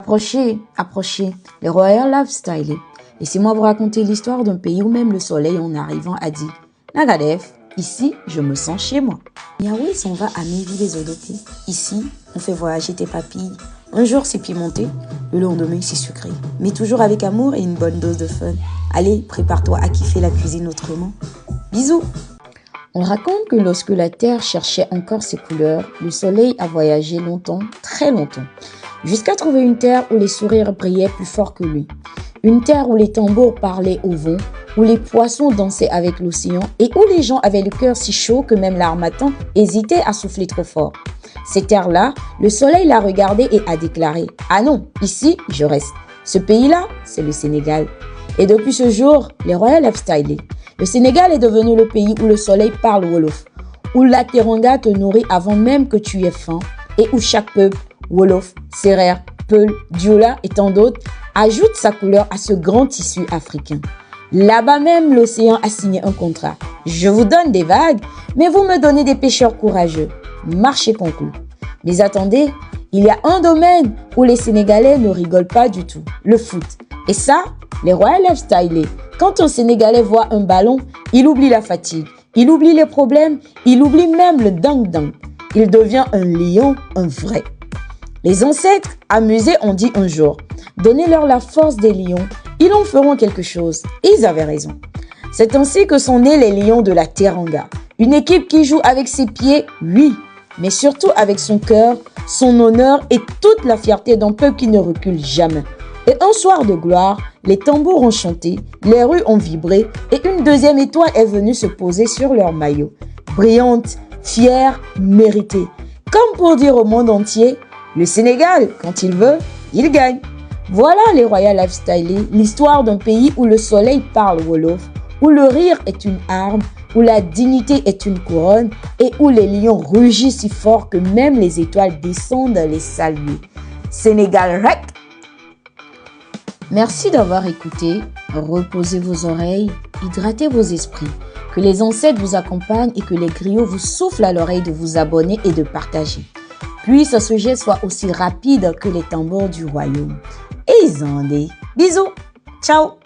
Approchez, approchez, les Royal Lifestyle. Laissez-moi vous raconter l'histoire d'un pays où même le soleil en arrivant a dit « Nagadef, ici, je me sens chez moi ». Yahweh s'en va à Midi les Odotés. Ici, on fait voyager tes papilles. Un jour, c'est pimenté, le lendemain, c'est sucré. Mais toujours avec amour et une bonne dose de fun. Allez, prépare-toi à kiffer la cuisine autrement. Bisous. On raconte que lorsque la terre cherchait encore ses couleurs, le soleil a voyagé longtemps, très longtemps, jusqu'à trouver une terre où les sourires brillaient plus fort que lui. Une terre où les tambours parlaient au vent, où les poissons dansaient avec l'océan et où les gens avaient le cœur si chaud que même l'harmattan hésitait à souffler trop fort. Cette terre-là, le soleil l'a regardée et a déclaré « Ah non, ici, je reste. Ce pays-là, c'est le Sénégal. » Et depuis ce jour, les Royal Lifestyle. Le Sénégal est devenu le pays où le soleil parle Wolof, où la teranga te nourrit avant même que tu aies faim et où chaque peuple, Wolof, Serer, Peul, Diola et tant d'autres, ajoute sa couleur à ce grand tissu africain. Là-bas même, l'océan a signé un contrat. Je vous donne des vagues, mais vous me donnez des pêcheurs courageux. Marché conclu. Mais attendez, il y a un domaine où les Sénégalais ne rigolent pas du tout, le foot. Et ça, les Royal Lifestyle. Quand un Sénégalais voit un ballon, il oublie la fatigue, il oublie les problèmes, il oublie même le dang-dang. Il devient un lion, un vrai. Les ancêtres amusés ont dit un jour, donnez-leur la force des lions, ils en feront quelque chose. Et ils avaient raison. C'est ainsi que sont nés les lions de la Teranga. Une équipe qui joue avec ses pieds, oui, mais surtout avec son cœur, son honneur et toute la fierté d'un peuple qui ne recule jamais. Et un soir de gloire, les tambours ont chanté, les rues ont vibré et une deuxième étoile est venue se poser sur leur maillot. Brillante, fière, méritée. Comme pour dire au monde entier, le Sénégal, quand il veut, il gagne. Voilà les Royal Lifestyle, l'histoire d'un pays où le soleil parle Wolof, où le rire est une arme, où la dignité est une couronne et où les lions rugissent si fort que même les étoiles descendent les saluer. Sénégal rec! Merci d'avoir écouté, reposez vos oreilles, hydratez vos esprits, que les ancêtres vous accompagnent et que les griots vous soufflent à l'oreille de vous abonner et de partager. Puisse ce jet soit aussi rapide que les tambours du royaume. Et Zandé, bisous, ciao!